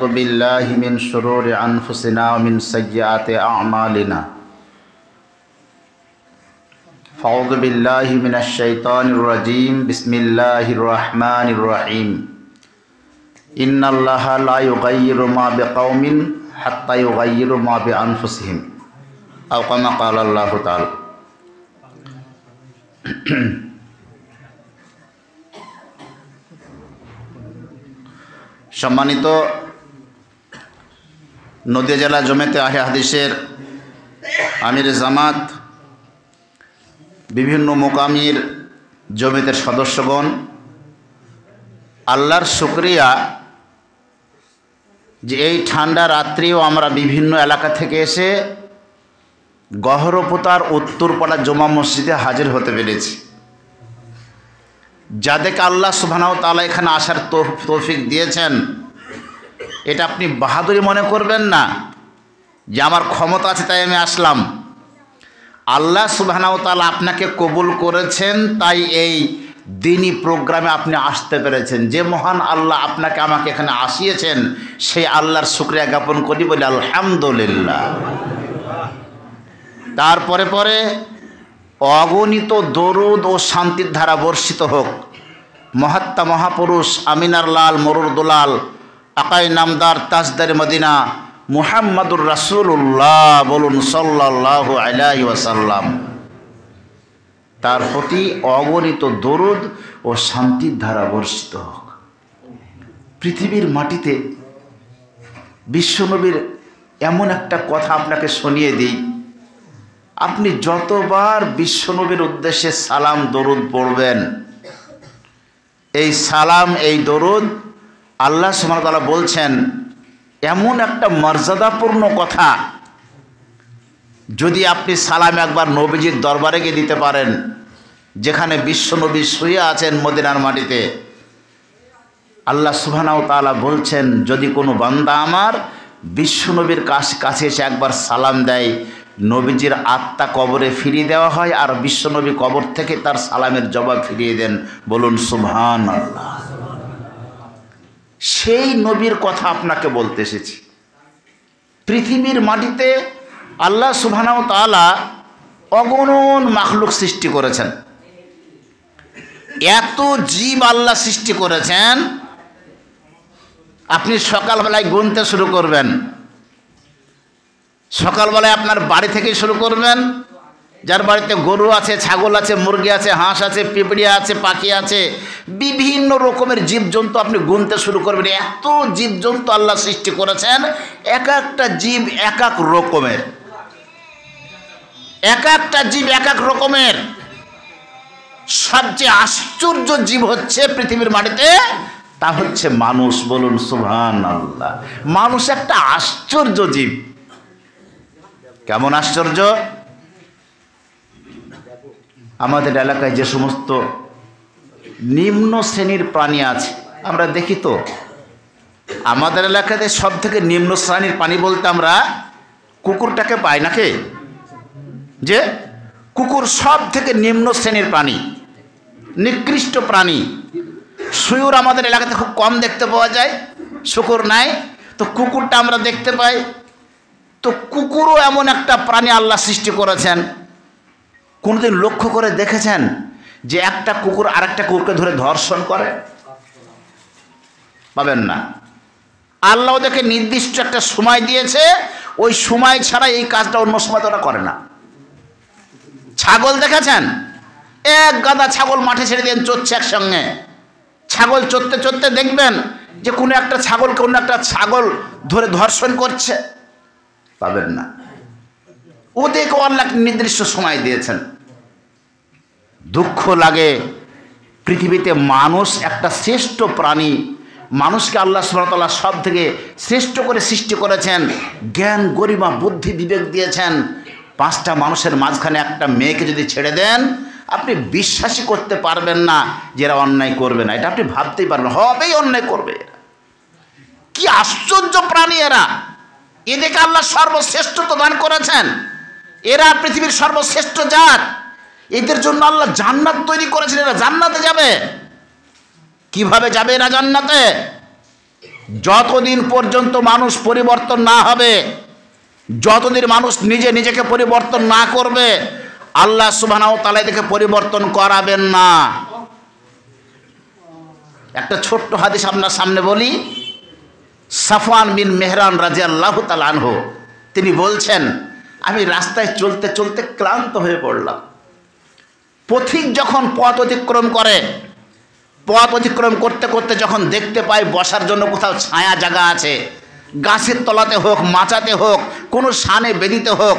ونعوذ بالله من شرور أنفسنا ومن سيئات أعمالنا فأعوذ بالله من الشيطان الرجيم بسم الله الرحمن الرحيم إن الله لا يغير ما بقوم حتى يغيروا ما بأنفسهم أو كما قال الله تعالى সম্মানিত নদিয়া জেলা জমিয়তে আহলে হাদিসের আমির জামাত, বিভিন্ন মোকামির জমিয়তের সদস্যগণ, আল্লাহর শুকরিয়া যে এই ঠান্ডা রাত্রিও আমরা বিভিন্ন এলাকা থেকে এসে গহরপোতার উত্তরপাড়া জমা মসজিদে হাজির হতে পেরেছি। যাদেরকে আল্লাহ সুবহানাহু ওয়া তাআলা এখানে আসার তৌফিক দিয়েছেন, এটা আপনি বাহাদুরি মনে করবেন না যে আমার ক্ষমতা আছে তাই আমি আসলাম। আল্লাহ সুবহানাহু ওয়া তাআলা আপনাকে কবুল করেছেন, তাই এই দিনই প্রোগ্রামে আপনি আসতে পেরেছেন। যে মহান আল্লাহ আপনাকে আমাকে এখানে আসিয়েছেন, সেই আল্লাহর শুকরিয়া জ্ঞাপন করি, বলি আলহামদুলিল্লাহ। তারপরে পরে অগণিত দরুদ ও শান্তির ধারা বর্ষিত হোক মহাত্মা মহাপুরুষ আমিনার লাল মরুর দুলাল আকাই নামদার তাজদার মদিনা মুহাম্মাদুর রাসূলুল্লাহ বলুন সাল্লাল্লাহু আলাইহি ওয়াসাল্লাম। তার প্রতি অগণিত দরুদ ও শান্তির ধারা বর্ষিত হোক। পৃথিবীর মাটিতে বিশ্বনবীর এমন একটা কথা আপনাকে শুনিয়ে দিই, আপনি যতবার বিশ্বনবীর উদ্দেশ্যে সালাম দরুদ পড়বেন, এই সালাম এই দরুদ আল্লাহ সুবহানাহু ওয়া তাআলা বলছেন এমন একটা মর্যাদাপূর্ণ কথা, যদি আপনি সালাম একবার নবীজির দরবারে গিয়ে দিতে পারেন, যেখানে বিশ্বনবী শুয়ে আছেন মদিনার মাটিতে, আল্লাহ সুবহানাহু ওয়া তাআলা বলছেন যদি কোনো বান্দা আমার বিশ্বনবীর কাছে এসে একবার সালাম দেয়, নবীজির আত্মা কবরে ফিরিয়ে দেওয়া হয় আর বিশ্বনবী কবর থেকে তার সালামের জবাব ফিরিয়ে দেন। বলুন সুবহানাল্লাহ। সেই নবীর কথা আপনাকে বলতে এসেছি। পৃথিবীর মাটিতে আল্লাহ সুবহানাহু ওয়া তাআলা অগণন মাখলুক সৃষ্টি করেছেন। এত জীব আল্লাহ সৃষ্টি করেছেন, আপনি সকালবেলায় গুনতে শুরু করবেন, সকালবেলায় আপনার বাড়ি থেকেই শুরু করবেন। যার বাড়িতে গরু আছে, ছাগল আছে, মুরগি আছে, হাঁস আছে, পিঁপড়ে আছে, পাখি আছে, বিভিন্ন রকমের জীবজন্তু আপনি গুনতে শুরু করবেন। এত জীবজন্তু আল্লাহ সৃষ্টি করেছেন, এক একটা জীব এক এক রকমের, এক একটা জীব এক এক রকমের। সবচেয়ে আশ্চর্য জীব হচ্ছে পৃথিবীর মাটিতে, তা হচ্ছে মানুষ। বলুন সুবহানাল্লাহ। মানুষ একটা আশ্চর্য জীব। কেমন আশ্চর্য? আমাদের এলাকায় যে সমস্ত নিম্ন শ্রেণীর প্রাণী আছে আমরা দেখি, তো আমাদের এলাকাতে সব থেকে নিম্ন শ্রেণীর প্রাণী বলতে আমরা কুকুরটাকে পাই নাকি? যে কুকুর সব থেকে নিম্ন শ্রেণীর প্রাণী, নিকৃষ্ট প্রাণী। শুয়োর আমাদের এলাকাতে খুব কম দেখতে পাওয়া যায়, শুকর নাই, তো কুকুরটা আমরা দেখতে পাই। তো কুকুরও এমন একটা প্রাণী আল্লাহ সৃষ্টি করেছেন। কোনোদিন লক্ষ্য করে দেখেছেন যে একটা কুকুর আরেকটা কুকুরকে ধরে ধর্ষণ করে? পাবেন না। আল্লাহ ওদেরকে নির্দিষ্ট একটা সময় দিয়েছে, ওই সময় ছাড়া এই কাজটা অন্য সময় ওরা করে না। ছাগল দেখেছেন? এক গাদা ছাগল মাঠে ছেড়ে দিয়ে চড়ছে একসঙ্গে। ছাগল চড়তে চড়তে দেখবেন যে কোনো একটা ছাগলকে অন্য একটা ছাগল ধরে ধর্ষণ করছে? পাবেন না। ওদেরকে আল্লাহ নির্দিষ্ট সময় দিয়েছেন। দুঃখ লাগে, পৃথিবীতে মানুষ একটা শ্রেষ্ঠ প্রাণী। মানুষকে আল্লাহ সুবহানাহু ওয়া তাআলা সব থেকে শ্রেষ্ঠ করে সৃষ্টি করেছেন, জ্ঞান গরিমা বুদ্ধি বিবেক দিয়েছেন। পাঁচটা মানুষের মাঝখানে একটা মেয়েকে যদি ছেড়ে দেন, আপনি বিশ্বাসই করতে পারবেন না যে এরা অন্যায় করবে না। এটা আপনি ভাবতেই পারবেন, হবেই অন্যায় করবে। কি আশ্চর্য প্রাণী এরা! এদেরকে আল্লাহ সর্বশ্রেষ্ঠত্ব দান করেছেন। এরা পৃথিবীর সর্বশ্রেষ্ঠ জাত। এদের জন্য আল্লাহ জান্নাত তৈরি করেছেন। এরা জান্নাতে যাবে। কিভাবে যাবে এরা জান্নাতে? যতদিন পর্যন্ত মানুষ পরিবর্তন না হবে, যতদিন মানুষ নিজেকে পরিবর্তন না করবে, আল্লাহ সুবহানাহু ওয়া তাআলা এদেরকে পরিবর্তন করাবেন না। একটা ছোট্ট হাদিস আপনার সামনে বলি। সাফওয়ান বিন মেহরান রাদিয়াল্লাহু তাআলা আনহু তিনি বলছেন, আমি রাস্তায় চলতে চলতে ক্লান্ত হয়ে পড়লাম। পথিক যখন পথ অতিক্রম করে, পথ অতিক্রম করতে করতে যখন দেখতে পাই বসার জন্য কোথাও ছায়া জায়গা আছে, গাছের তলাতে হোক, মাচাতে হোক, কোনো শানে বেদিতে হোক,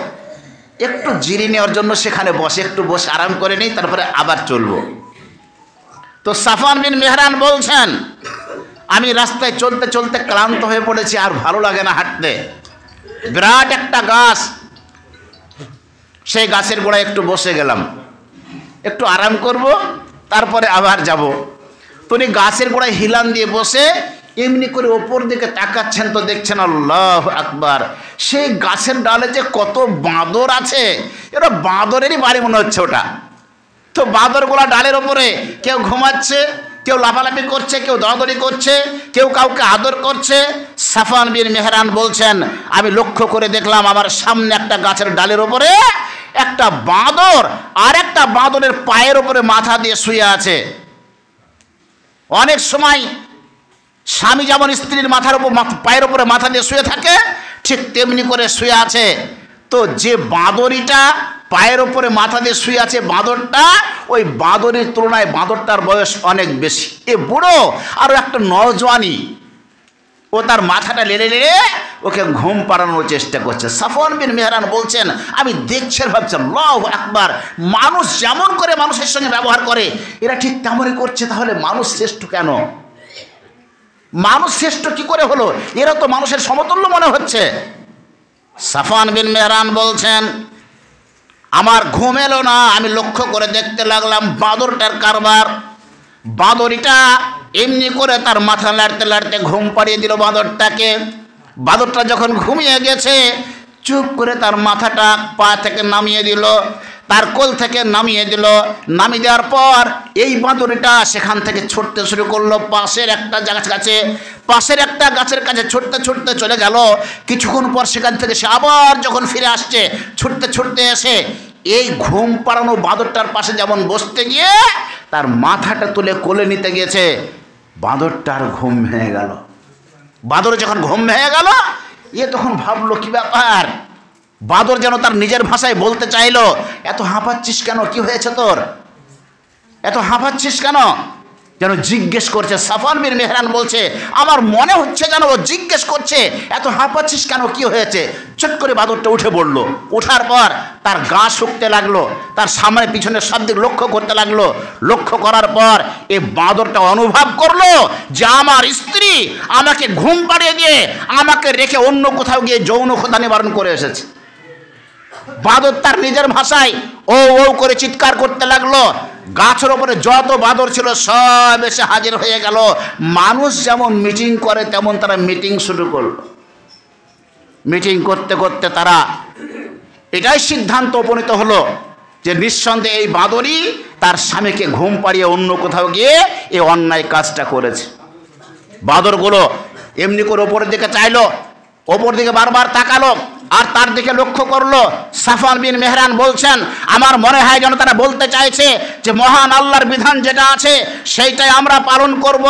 একটু জিরিয়ে নেওয়ার জন্য সেখানে বসে, একটু বসে আরাম করে নিই, তারপরে আবার চলবো। তো সাফওয়ান বিন মেহরান বলছেন, আমি রাস্তায় চলতে চলতে ক্লান্ত হয়ে পড়েছি, আর ভালো লাগে না হাঁটতে। বিরাট একটা গাছ, সেই গাছের গোড়ায় একটু বসে গেলাম, একটু আরাম করব, তারপরে আবার যাব। তিনি গাছের গোড়ায় হিলান দিয়ে বসে এমনি করে ওপর দিকে তাকাচ্ছেন, তো দেখছেন আল্লাহু আকবার, সেই গাছের ডালে যে কত বাঁদর আছে, এরা বাঁদরেরই বাড়ি মনে হচ্ছে ওটা। তো বাঁদরগুলা ডালের ওপরে কেউ ঘুমাচ্ছে, কেউ লাফালাফি করছে, কেউ দৌড়াদৌড়ি করছে, কেউ কাউকে আদর করছে। সাফওয়ান বিন মেহরান বলছেন, আমি লক্ষ্য করে দেখলাম আমার সামনে একটা গাছের ডালের ওপরে একটা বাঁদর আর একটা বাঁদরের পায়ের ওপরে মাথা দিয়ে শুয়ে আছে। অনেক সময় স্বামী যেমন স্ত্রীর মাথার উপর পায়ের উপরে মাথা দিয়ে শুয়ে থাকে, ঠিক তেমনি করে শুয়ে আছে। তো যে বাঁদরিটা পায়ের ওপরে মাথা দিয়ে শুয়ে আছে, বাঁদরটা, ওই বাঁদরের তুলনায় বাঁদরটার বয়স অনেক বেশি। এ বুড়ো আরও একটা নওজোয়ানি, ও তার মাথাটা লেড়ে লেড়ে ওকে ঘুম পাড়ানোর চেষ্টা করছে। সাফওয়ান বিন মেহরান বলছেন, আমি দেখছি ভাবছি আল্লাহু আকবার, মানুষ যেমন করে মানুষের সঙ্গে ব্যবহার করে এরা ঠিক তেমনই করছে। তাহলে মানুষ শ্রেষ্ঠ কেন? মানুষ শ্রেষ্ঠ কি করে হলো? এরা তো মানুষের সমতুল্য মনে হচ্ছে। সাফওয়ান বিন মেহরান বলছেন, আমার ঘুম এলো না, আমি লক্ষ্য করে দেখতে লাগলাম বাঁদরটার কারবার। বাঁদরিটা এমনি করে তার মাথা লাড়তে লাড়তে ঘুম পাড়িয়ে দিল বাঁদরটাকে। বাঁদরটা যখন ঘুমিয়ে গেছে, চুপ করে তার মাথাটা পা থেকে নামিয়ে দিল, তার কোল থেকে নামিয়ে দিল। নামিয়ে দেওয়ার পর এই বাঁদরিটা সেখান থেকে ছুটতে শুরু করলো পাশের একটা গাছের কাছে ছুটতে ছুটতে চলে গেল। কিছুক্ষণ পর সেখান থেকে সে আবার যখন ফিরে আসছে, ছুটতে ছুটতে এসে এই ঘুম পাড়ানো বাঁদরটার পাশে যেমন বসতে গিয়ে তার মাথাটা তুলে কোলে নিতে গেছে, বাঁদরটার ঘুম ভেঙে গেল। বাঁদর যখন ঘুম ভেঙে গেল, এ তখন ভাবলো কি ব্যাপার। বাঁদর যেন তার নিজের ভাষায় বলতে চাইলো, এত হাঁপাচ্ছিস কেন, কি হয়েছে তোর, এত হাঁপাচ্ছিস কেন, যেন জিজ্ঞেস করছে। সাফওয়ান বিন মেহরান বলছে, আমার মনে হচ্ছে যেন ও জিজ্ঞেস করছে এত হাঁপাচ্ছিস কেন, কি হয়েছে। চট করে বাঁদরটা উঠে পড়লো। ওঠার পর তার গা শুকতে লাগলো, তার সামনে পিছনে সব দিক লক্ষ্য করতে লাগলো। লক্ষ্য করার পর এই বাঁদরটা অনুভব করলো যে আমার স্ত্রী আমাকে ঘুম পাড়িয়ে দিয়ে আমাকে রেখে অন্য কোথাও গিয়ে যৌন খোদা নিবারণ করে এসেছে। বাঁদর তার নিজের ভাষায় ও ও করে চিৎকার করতে লাগলো। গাছের ওপরে যত বাঁদর ছিল সব এসে হাজির হয়ে গেল। মানুষ যেমন মিটিং করে তেমন তারা মিটিং শুরু করলো। মিটিং করতে করতে তারা এটাই সিদ্ধান্ত উপনীত হলো যে নিঃসন্দেহে এই বাঁদরই তার স্বামীকে ঘুম পাড়িয়ে অন্য কোথাও গিয়ে এই অন্যায় কাজটা করেছে। বাঁদরগুলো এমনি করে ওপরের দিকে চাইলো, ওপর দিকে বারবার তাকালো, আর তার দিকে লক্ষ্য করলো। সাফওয়ান বিন মেহরান বলছেন, আমার মনে হয় যেন তারা বলতে চাইছে যে মহান আল্লাহর বিধান যেটা আছে সেইটাই আমরা পালন করব।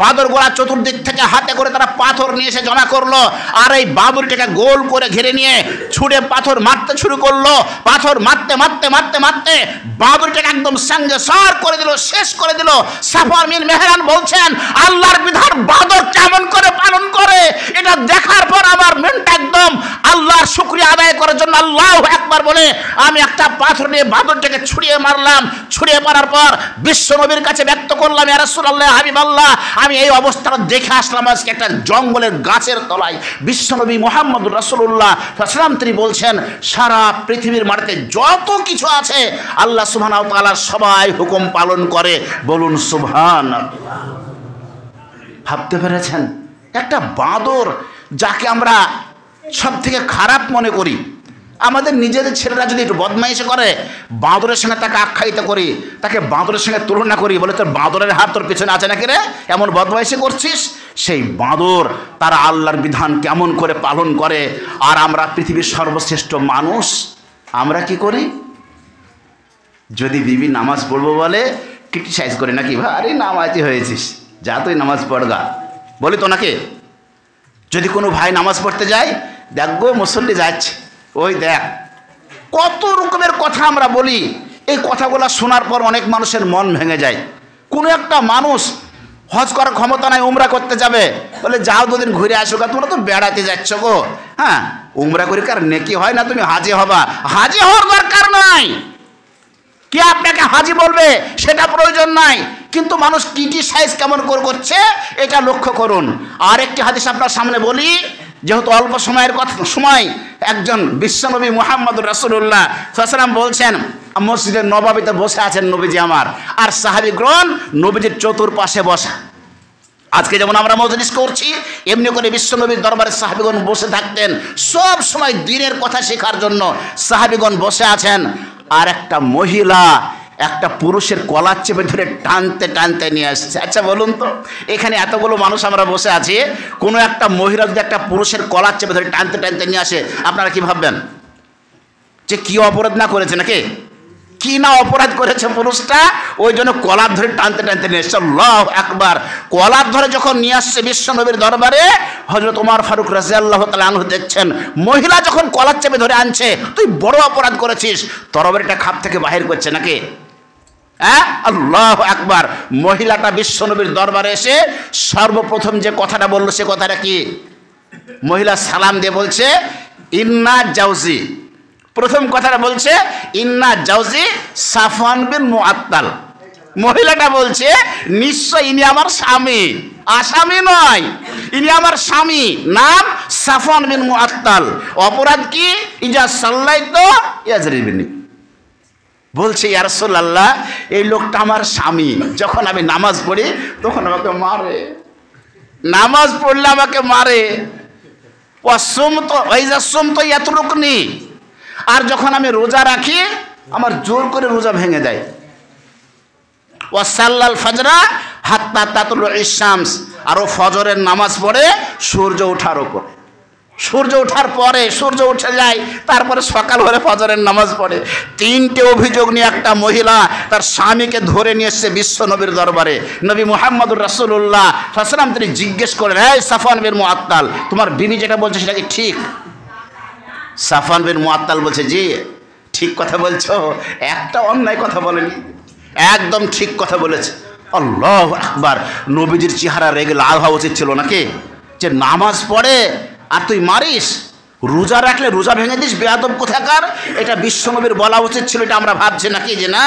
বাঁদরগুলা চতুর্দিক থেকে হাতে করে তারা পাথর নিয়ে এসে জমা করলো, আর এই বাঁদরটাকে গোল করে ঘিরে নিয়ে ছুঁড়ে পাথর মারতে শুরু করলো। পাথর মারতে মারতে মারতে মারতে বাঁদরটাকে একদম সঙ্গে সার করে দিল, শেষ করে দিল। সাফওয়ান বিন মেহরান বলছেন, আল্লাহর বিধান বাঁদর কেমন করে পালন করে এটা দেখার পর আমার মনটা একদম আল্লাহর শুকরিয়া আদায় করার জন্য আল্লাহু আকবার বলে আমি একটা পাথর নিয়ে বাঁদরটাকে ছুঁড়িয়ে মারলাম। ছুঁড়িয়ে মারার পর বিশ্ব নবীর কাছে ব্যক্ত করলাম, ইয়া রাসূলুল্লাহ, হাবিবাল্লাহ, আমি এই অবস্থাটা দেখে আসলাম আজকে একটা জঙ্গলের গাছের তলায়। বিশ্ব নবী মুহাম্মদুর রাসূলুল্লাহ সাল্লাল্লাহু আলাইহি ওয়াসাল্লাম তিনি বলছেন, সারা পৃথিবীর মাটিতে যত কিছু আছে আল্লাহ সুবহানাহু ওয়া তাআলা সবাই হুকুম পালন করে, বলুন সুবহানাল্লাহ। ভাবতে পেরেছেন, একটা বাঁদর যাকে আমরা সব থেকে খারাপ মনে করি, আমাদের নিজেদের ছেলেরা যদি একটু বদমাইশি করে বাঁদরের সঙ্গে তাকে আখ্যায়িত করি, তাকে বাঁদরের সঙ্গে তুলনা করি, বলে তোর বাঁদরের হাত তোর পেছনে আছে নাকি রে, এমন বদমাইশি করছিস। সেই বাঁদর তারা আল্লাহর বিধান কেমন করে পালন করে, আর আমরা পৃথিবীর সর্বশ্রেষ্ঠ মানুষ আমরা কি করি? যদি বিবি নামাজ পড়বো বলে ক্রিটিসাইজ করি নাকি, ভারী নামাজি হয়েছিস, যা তুই নামাজ পড়গা, বলি তো নাকি? যদি কোনো ভাই নামাজ পড়তে যায়, দেখবো মুসল্লি যাচ্ছে, ওই দেখ, কত রকমের কথা আমরা বলি। এই কথাগুলো শোনার পর অনেক মানুষের মন ভেঙে যায়। কোনো একটা মানুষ হজ করার ক্ষমতা নাই, উমরা করতে যাবে, বলে যাও দুদিন ঘুরে আসো গা, তোমরা তো বেড়াতে যাচ্ছ গো, হ্যাঁ উমরা করে কার নেকি হয় না, তুমি হাজি হবা? হাজি হওয়ার দরকার নাই, কে আপনাকে হাজি বলবে সেটা প্রয়োজন নাই, কিন্তু মানুষ ক্রিটিসাইজ কেমন করে করছে এটা লক্ষ্য করুন। আর একটি হাদিস আপনার সামনে বলি, যেহেতু অল্প সময়ের সময়, একজন বিশ্বনবী মুহাম্মদুর রাসূলুল্লাহ সাল্লাল্লাহু আলাইহি ওয়াসাল্লাম বলছেন, মসজিদের নববীতে বসে আছেন নবীজি আমার, আর সাহাবীগণ নবীজির চতুর্পাশে বসা। আজকে যেমন আমরা মজলিস করছি, এমনি করে বিশ্বনবীর দরবারে সাহাবীগণ বসে থাকতেন, সব সময় দ্বীনের কথা শেখার জন্য সাহাবীগণ বসে আছেন। আর একটা মহিলা একটা পুরুষের কলার চেপে ধরে টানতে টানতে নিয়ে আসছে। আচ্ছা বলুন তো, এখানে এতগুলো মানুষ আমরা বসে আছি, কোনো একটা মহিলা যদি একটা পুরুষের কলার চেপে ধরে টানতে টানতে নিয়ে আসে, আপনারা কি ভাববেন? যে কি অপরাধ না করেছে নাকি, কি না অপরাধ করেছে পুরুষটা, ওই জন্য কলার ধরে টানতে টানতে নিয়ে এসছে। আল্লাহু আকবার। কলার ধরে যখন নিয়ে আসছে বিশ্বনবীর দরবারে, হযরত ওমর ফারুক রাদিয়াল্লাহু তাআলা আনহু দেখছেন, মহিলা যখন কলার চেপে ধরে আনছে, তুই বড় অপরাধ করেছিস, তরবারিটা খাপ থেকে বাহির করছে নাকি, হ্যাঁ? আল্লাহু আকবার। মহিলাটা বিশ্বনবীর দরবারে এসে সর্বপ্রথম যে কথাটা বললো, সে কথাটা কি? মহিলা সালাম দিয়ে বলছে, ইন্না জাউজি, প্রথম কথাটা বলছে ইন্না জাউজি সাফওয়ান বিন মুআত্তাল। মহিলাটা বলছে নিশ্চয় ইনি আমার স্বামী, আসামি নয়, ইনি আমার স্বামী, নাম সাফওয়ান বিন মুআত্তাল। অপরাধ কি? ইজা সাল্লাইতু ইয়াজরিবিনি। বলছে ইয়া রাসূলুল্লাহ, এই লোকটা আমার স্বামী, যখন আমি নামাজ পড়ি তখন আমাকে মারে, নামাজ পড়লে আমাকে মারে। ইয়াতরুকনি, আর যখন আমি রোজা রাখি আমার জোর করে রোজা ভেঙে দেয়। ওয়াসাল্লাল ফাজরা হাত্তা তাতলুইশ শামস, আর ও ফজরের নামাজ পড়ে সূর্য ওঠার উপর, সূর্য ওঠার পরে, সূর্য উঠে যায়, তারপরে সকাল হলে ফজরের নামাজ পড়ে। তিনটে অভিযোগ নিয়ে একটা মহিলা তার স্বামীকে ধরে নিয়ে এসছে বিশ্ব নবীর দরবারে। নবী মুহাম্মদুর রাসূলুল্লাহ সাল্লাল্লাহু আলাইহি ওয়াসাল্লাম তিনি জিজ্ঞেস করেন, এই সাফওয়ান বিন মুআত্তাল, তোমার বিবি যেটা বলছে সেটা কি ঠিক? সাফওয়ান বিন মুআত্তাল বলছে, জি ঠিক কথা বলছো, একটা অন্যায় কথা বলেনি, একদম ঠিক কথা বলেছে। আল্লাহু আকবার। নবীজির চেহারা রেগে লাল হওয়া উচিত ছিল নাকি, যে নামাজ পড়ে আর তুই মারিস, রোজা রাখলে রোজা ভেঙে দিস, বেয়াদব কোথাকার। এটা বিশ্বনবীর বলা উচিত ছিল, এটা আমরা ভাবছি নাকি যে না।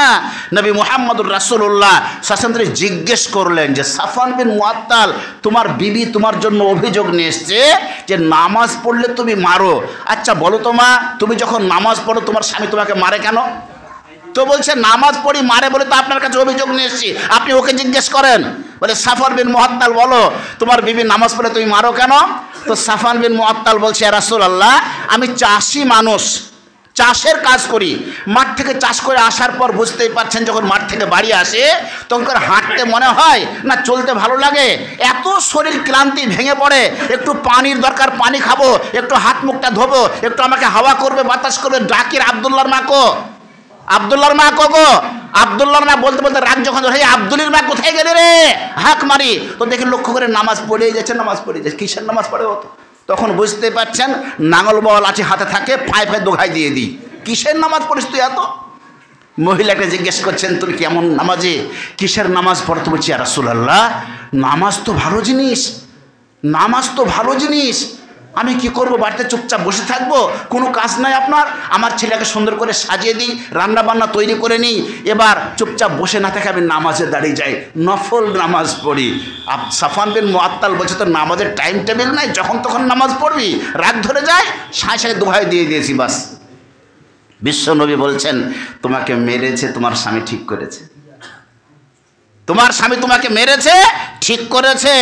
নবী মুহাম্মদুর রাসূলুল্লাহ সাল্লাল্লাহু আলাইহি ওয়াসাল্লাম জিজ্ঞেস করলেন যে সাফওয়ান বিন মুআত্তাল, তোমার বিবি তোমার জন্য অভিযোগ নিয়ে এসছে যে নামাজ পড়লে তুমি মারো। আচ্ছা বলো তো মা, তুমি যখন নামাজ পড়ো তোমার স্বামী তোমাকে মারে কেন? তো বলছে নামাজ পড়ি মারে বলে তো আপনার কাছে অভিযোগ নিয়ে এসেছি, আপনি ওকে জিজ্ঞেস করেন। বলে সাফওয়ান বিন মুআত্তাল, বলো তোমার বিবি নামাজ পড়ে তুমি মারো কেন? তো সাফওয়ান বিন মুআত্তাল বলছে, ইয়া রাসূলুল্লাহ, আমি চাষি মানুষ, চাষের কাজ করি, মাঠ থেকে চাষ করে আসার পর বুঝতেই পারছেন যখন মাঠ থেকে বাড়ি আসে তখন হাঁটতে মনে হয় না, চলতে ভালো লাগে, এত শরীর ক্লান্তি ভেঙে পড়ে, একটু পানির দরকার, পানি খাবো, একটু হাত মুখটা ধোবো, একটু আমাকে হাওয়া করবে, বাতাস করবে, ডাকির আব্দুল্লাহর মা কো, আব্দুল্লাহর মা কো গো, আব্দুল্লাহর মা বলতে বলতে রাগ যখন ধরে, আব্দুলের মা কোথায় গেলে রে, হাঁক মারি, তো দেখে লক্ষ্য করে নামাজ পড়েই যাচ্ছে, নামাজ পড়ে যাচ্ছে। কিসের নামাজ পড়ে হতো? তখন বুঝতে পারছেন নাঙল বল আছে হাতে থাকে, পায়ে পায়ে দোঘাই দিয়ে দিই, কিসের নামাজ পড়িস তুই এত? মহিলাকে জিজ্ঞেস করছেন, তুমি কেমন নামাজে, কিসের নামাজ পড়ো? তুমি বলছি, ইয়া রাসূলুল্লাহ, নামাজ তো ভালো জিনিস, নামাজ তো ভালো জিনিস, আমি কি করব, বাড়িতে চুপচাপ বসে থাকবো, কোনো কাজ নাই আপনার? আমার ছেলেকে সুন্দর করে সাজিয়ে দিই, রান্না বান্না তৈরি করে নিই, এবার চুপচাপ বসে না থাকে আমি নামাজে দাঁড়িয়ে যাই, নফল নামাজ পড়ি। সাফওয়ান বিন মুআত্তাল বলছে, তো নামাজের টাইম টেবিল নাই, যখন তখন নামাজ পড়বি, রাগ ধরে যায়, সাঁই সাঁই দোহাই দিয়ে দিয়েছি বাস। বিশ্বনবী বলছেন, তোমাকে মেরেছে তোমার স্বামী ঠিক করেছে, তোমার স্বামী তোমাকে মেরেছে ঠিক করেছে।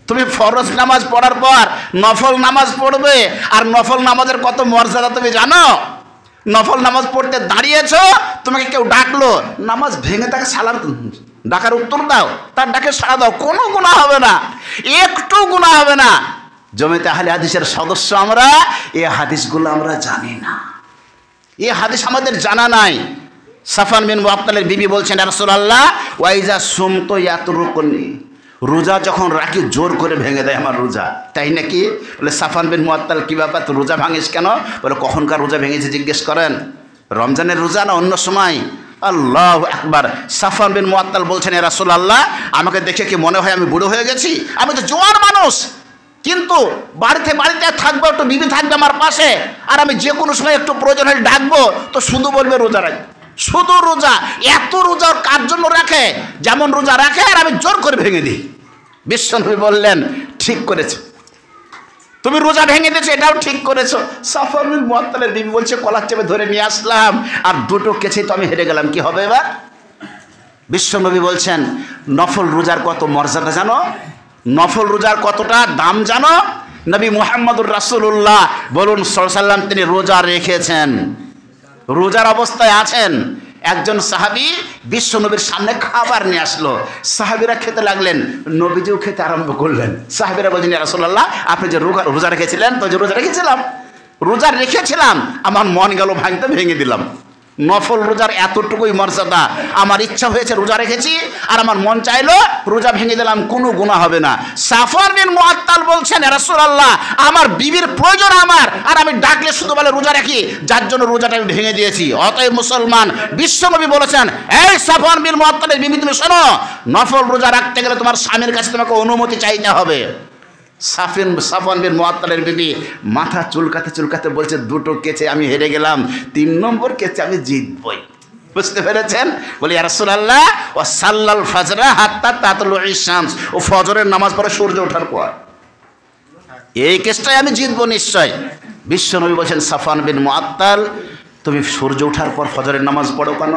তুমি ফরজ নামাজ পড়ার পর নফল নামাজ পড়বে, আর নফল নামাজের কত মর্যাদা তুমি জানো? নফল নামাজ পড়তে দাঁড়িয়েছো, তোমাকে কেউ ডাকলো, নামাজ ভেঙে তাকে সালাম ডাকার উত্তর দাও, তার ডাকে সাড়া দাও, কোনো গুনাহ হবে না, একটু গুনাহ হবে না। জমিয়তে আহলে হাদিসের সদস্য আমরা, এই হাদিসগুলো আমরা জানি না, এই হাদিস আমাদের জানা নাই। সাফওয়ান বিন মুআত্তালের বিবি বলছেন, ইয়া রাসূলুল্লাহ ওয়াইজা সুমতু ইয়াতরুকুনি, রোজা যখন রাখি জোর করে ভেঙে দেয় আমার রোজা। তাই নাকি? বলে সাফওয়ান বিন মুআত্তাল, কি ব্যাপার, তো রোজা ভাঙিস কেন? বলে কখনকার রোজা ভেঙেছে জিজ্ঞেস করেন, রমজানের রোজা না অন্য সময়? আল্লাহু আকবার। সাফওয়ান বিন মুআত্তাল বলছেন, ইয়া রাসূলুল্লাহ আমাকে দেখে কি মনে হয় আমি বুড়ো হয়ে গেছি? আমি তো জোয়ান মানুষ, কিন্তু বাড়িতে থাকবো, একটু বিবি থাকবে আমার পাশে, আর আমি যে কোনো সময় একটু প্রয়োজন হলে ডাকবো, তো শুধু বলবে রোজা রাখ, শুধু রোজা। এত রোজা কার জন্য রাখে? যেমন রোজা রাখে, আর আমি জোর করে ভেঙে দিই। বিশ্বনবী বললেন, ঠিক করেছো, তুমি রোজা ভেঙে দিয়েছো, এটাও ঠিক করেছো। সাফওয়ান বিন মুআত্তালের বিবি বলছে, কলার চেপে ধরে নিয়ে আসলাম, আর দুটো কেছে তো আমি হেরে গেলাম, কি হবে এবার? বিশ্বনবী বলছেন, নফল রোজার কত মর্যাদা জানো? নফল রোজার কতটা দাম জানো? নবী মুহাম্মদুর রাসূলুল্লাহ বলুন সাল্লাল্লাহু আলাইহি ওয়াসাল্লাম, তিনি রোজা রেখেছেন, রোজার অবস্থায় আছেন। একজন সাহাবী বিশ্বনবীর সামনে খাবার নিয়ে আসলো, সাহাবীরা খেতে লাগলেন, নবীজিও খেতে আরম্ভ করলেন। সাহাবীরা বলছেন, ইয়া রাসূলুল্লাহ আপনি যে রোজা রেখেছিলেন? তো যে রোজা রেখেছিলাম, আমার মন গেল ভাঙতে, ভেঙে দিলাম। নফল রোজার এতটুকুই মর্যাদা। আমার ইচ্ছা হয়েছে রোজা রেখেছি, আর আমার মন চাইলো রোজা ভেঙে দিলাম, কোনো গুনাহ হবে না। সাফওয়ান বিন মুআত্তাল বলছেন, ইয়া রাসূলুল্লাহ আমার বিবির প্রয়োজন আমার, আর আমি ডাকলে শুধু বলে রোজা রাখি, যার জন্য রোজাটা আমি ভেঙে দিয়েছি। অতএব মুসলমান, বিশ্বনবী বলেছেন, এই সাফওয়ান বিন মুআত্তালের বিবি তুমি শোনো, নফল রোজা রাখতে গেলে তোমার স্বামীর কাছে তোমাকে অনুমতি চাইতে হবে। সাফওয়ান বিন মুআত্তালের বিবি মাথা চুলকাতে বলছে, দুটো কেচে আমি হেরে গেলাম, 3 নম্বর কেচে আমি জিতবই। বুঝতে পেরেছেন? বলি, ইয়া রাসূলুল্লাহ ওয়া সাল্লাল ফাজরা হাত্তা তাতলুইশ শামস, ও ফজরের নামাজ পড়ে সূর্য ওঠার পর, এই কেসটাই আমি জিতবো নিশ্চয়। বিশ্বনবী বলছেন, সাফওয়ান বিন মুআত্তাল তুমি সূর্য ওঠার পর ফজরের নামাজ পড়ো কেন?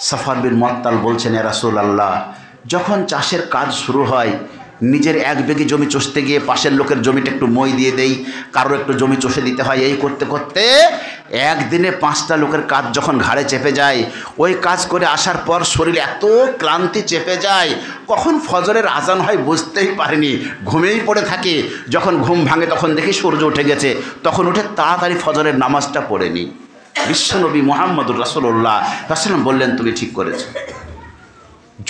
সাফওয়ান বিন মুআত্তাল বলছেন, ইয়া রাসূলুল্লাহ যখন চাষের কাজ শুরু হয়, নিজের 1 বিঘি জমি চষতে গিয়ে পাশের লোকের জমিটা একটু মই দিয়ে দেই, কারোর একটু জমি চষে দিতে হয়, এই করতে করতে একদিনে 5টা লোকের কাজ যখন ঘাড়ে চেপে যায়, ওই কাজ করে আসার পর শরীরে এত ক্লান্তি চেপে যায়, কখন ফজরের আজান হয় বুঝতেই পারিনি, ঘুমেই পড়ে থাকি। যখন ঘুম ভাঙে তখন দেখি সূর্য উঠে গেছে, তখন উঠে তাড়াতাড়ি ফজরের নামাজটা পড়ে নিই। বিশ্বনবী মুহাম্মদুর রাসূলুল্লাহ বললেন, তুমি ঠিক করেছো।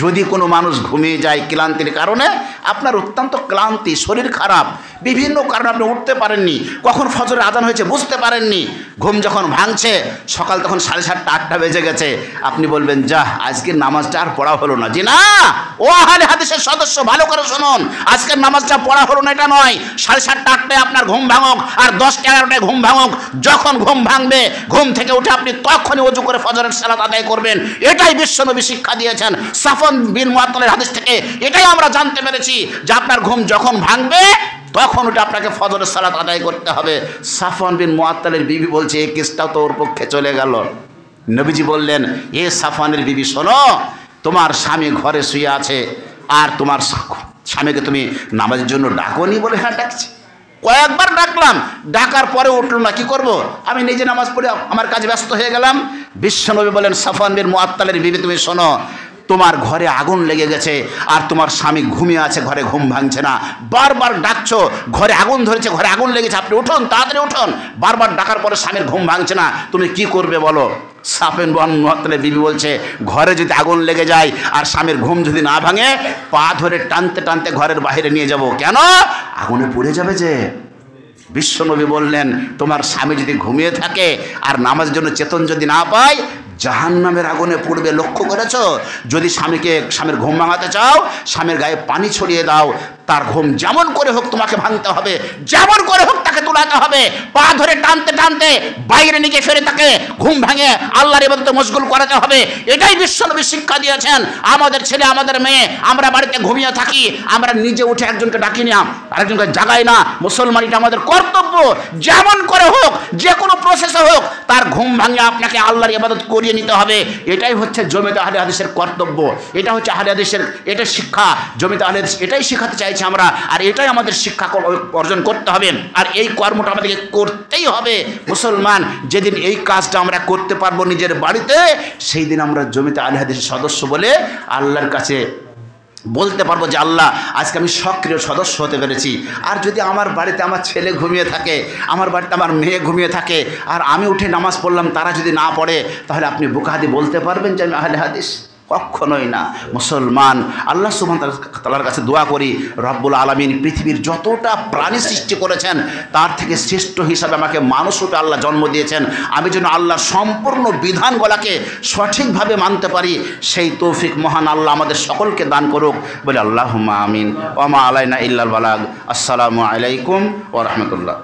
যদি কোনো মানুষ ঘুমিয়ে যায় ক্লান্তির কারণে, আপনার অত্যন্ত ক্লান্তি, শরীর খারাপ, বিভিন্ন কারণে আপনি উঠতে পারেননি, কখন ফজরের আজান হয়েছে বুঝতে পারেননি, ঘুম যখন ভাঙছে সকাল তখন 7:30 8টা বেজে গেছে, আপনি বলবেন, যা আজকের নামাজটা আর পড়া হলো না। জি না, ও আহলে হাদিসের সদস্য ভালো করে শুনুন, আজকের নামাজটা পড়া হলো না এটা নয়। 7:30 8টায় আপনার ঘুম ভাঙুক, আর 10টা 11টায় ঘুম ভাঙুক, যখন ঘুম ভাঙবে ঘুম থেকে উঠে আপনি তখনই ওযু করে ফজরের সালাত আদায় করবেন। এটাই বিশ্বনবী শিক্ষা দিয়েছেন। সাফওয়ান বিন মুআত্তালের হাদিস থেকে এটাই আমরা জানতে পেরেছি যে আপনার ঘুম যখন ভাঙবে তখন ওটা আপনাকে ফজরের সালাত আদায় করতে হবে। সাফওয়ান বিন মুআত্তালের বিবি বলছে, এই কেসটাও তো ওর পক্ষে চলে গেল। নবীজি বললেন, এ সাফওয়ানের বিবি শোনো, তোমার স্বামী ঘরে শুয়ে আছে, আর তোমার স্বামীকে তুমি নামাজের জন্য ডাকোনি? বলে, হ্যাঁ ডাকছি, কয়েকবার ডাকলাম, ডাকার পরে উঠল না, কি করব, আমি নিজে নামাজ পড়ে আমার কাজে ব্যস্ত হয়ে গেলাম। বিশ্বনবী বলেন, সাফওয়ান বিন মুআত্তালের বিবি তুমি শোনো, তোমার ঘরে আগুন লেগে গেছে, আর তোমার স্বামী ঘুমিয়ে আছে, ঘরে ঘুম ভাঙছে না, বারবার ডাকছো, ঘরে আগুন ধরেছে, ঘরে আগুন লেগেছে, আপনি উঠুন, তাড়াতাড়ি উঠুন। বারবার ডাকার পরে স্বামীর ঘুম ভাঙছে না, তুমি কি করবে বলো? সাফওয়ান বিন মুআত্তালের বিবি বলছে, ঘরে যদি আগুন লেগে যায় আর স্বামীর ঘুম যদি না ভাঙে, পা ধরে টানতে টানতে ঘরের বাইরে নিয়ে যাব। কেন? আগুনে পুড়ে যাবে যে। বিশ্বনবী বললেন, তোমার স্বামী যদি ঘুমিয়ে থাকে আর নামাজের জন্য চেতন যদি না পায়, জাহান্নামের আগুনে পড়বে। লক্ষ্য করেছ? যদি স্বামীর ঘুম ভাঙাতে চাও, স্বামীর গায়ে পানি ছড়িয়ে দাও, তার ঘুম যেমন করে হোক তোমাকে ভাঙতে হবে, যেমন করে হোক তাকে তোলাতে হবে, পা ধরে টানতে টানতে বাইরে নিয়ে ফেরে তাকে ঘুম ভাঙে আল্লাহর ইবাদতে মশগুল করাতে হবে। এটাই বিশ্বনবী শিক্ষা দিয়েছেন। আমাদের ছেলে আমাদের মেয়ে, আমরা বাড়িতে ঘুমিয়ে থাকি, আমরা নিজে উঠে একজনকে ডাকি না, আরেকজনকে জাগাই না। মুসলমান, এটা আমাদের কর্তব্য, যেমন করে হোক, যে কোনো প্রসেসে হোক, তার ঘুম ভাঙে আপনাকে আল্লাহর ইবাদত করিয়ে নিতে হবে। এটাই হচ্ছে জমিয়তে আহলে হাদিসের কর্তব্য, এটা হচ্ছে আহলে হাদিসের, এটা শিক্ষা। জমিয়তে আহলে হাদিস এটাই শেখাতে চাই চাইছি আমরা, আর এটাই আমাদের শিক্ষা অর্জন করতে হবে, আর এই কর্মটা আমাদেরকে করতেই হবে। মুসলমান, যেদিন এই কাজটা আমরা করতে পারবো নিজের বাড়িতে, সেই দিন আমরা জমিতে আহলে হাদিসের সদস্য বলে আল্লাহর কাছে বলতে পারবো যে আল্লাহ, আজকে আমি সক্রিয় সদস্য হতে পেরেছি। আর যদি আমার বাড়িতে আমার ছেলে ঘুমিয়ে থাকে, আমার বাড়িতে আমার মেয়ে ঘুমিয়ে থাকে, আর আমি উঠে নামাজ পড়লাম, তারা যদি না পড়ে, তাহলে আপনি বুকাহাদি বলতে পারবেন যে আমি আহলে হাদিস? কখনোই না। মুসলমান, আল্লাহ সুবহানাহু ওয়া তাআলার কাছে দোয়া করি, রব্বুল আলামিন পৃথিবীর যতটা প্রাণী সৃষ্টি করেছেন তার থেকে শ্রেষ্ঠ হিসাবে আমাকে মানুষ রূপে আল্লাহ জন্ম দিয়েছেন। আমি যেন আল্লাহর সম্পূর্ণ বিধানগুলোকে সঠিকভাবে মানতে পারি, সেই তৌফিক মহান আল্লাহ আমাদের সকলকে দান করুক। বলে আল্লাহুম্মা আমিন। ওয়া মা আলাইনা ইল্লাল বালাগ। আসসালামু আলাইকুম ওয়া রাহমাতুল্লাহ।